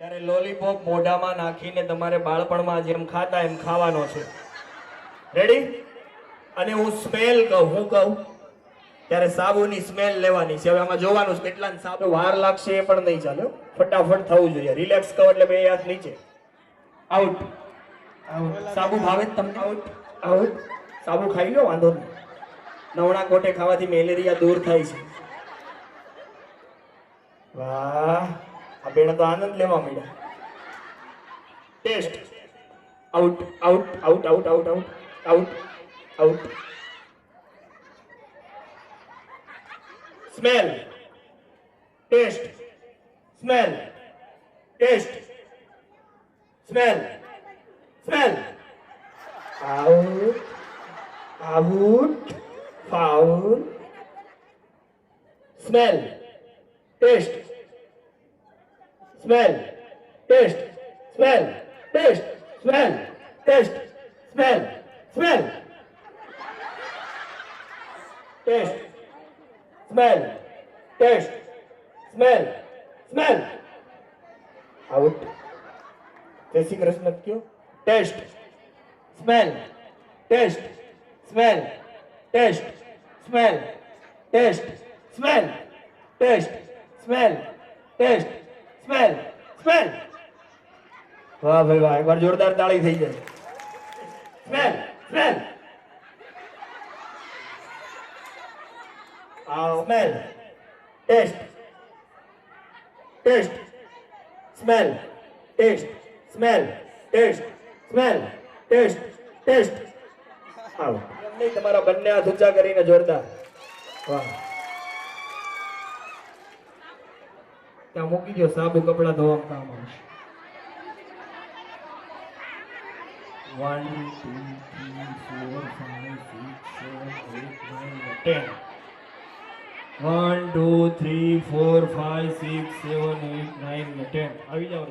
ત્યારે લોલીપોપ મોઢામાં નાખીને તમારે બાળપણમાં જેમ ખાતા એમ ખાવાનો છે. રેડી? અને હું સ્મેલ કહું, હું કહું ત્યારે સાબુની સ્મેલ લેવાની છે. હવે આમાં જોવાનું છે કેટલા સાબુ વાર લાગશે એ પણ નહીં ચાલે. ફટાફટ થવું જોઈએ. રિલેક્સ કહો એટલે બે હાથ નીચે. આઉટ. સાબુ ભાવે તમને? આઉટ. આઉટ. સાબુ ખાઈ લો, વાંધો નહીં. નવણા કોટે ખાવાથી મેલેરિયા દૂર થાય છે. વાહ, આ બેડા તો આનંદ લેવા મળ્યા. Taste. Out out out out out out out out. Smell. Taste. Smell. Taste. Smell. Smell. Out out foul. Smell. Taste. Smell. Taste. Smell. Taste. Smell. Taste. Smell. Smell. Taste. Smell. Taste. Smell. Smell. Out. જય શ્રી કૃષ્ણ કયો. Taste. Smell. Taste. Smell. Taste. Smell. Taste. Smell. Taste. Smell. Taste. Smell. Smell. વાહ ભાઈ વાહ, એકવાર જોરદાર તાળી થઈ જાય. Smell. Smell. Smell. Taste. Taste. Smell. Taste. Smell. Taste. Smell. Taste. Taste. આવો નહીં, તમારા બંને હાથ ઊંચા કરીને જોરદાર. વાહ. ત્યાં મૂકી દો, સાબુ કપડા ધોવામાં કામ આવશે. 1 2 3 4 5 6 7 8 9 10. 1 2 3 4 5 6 7 8 9 10. આવી જાવ.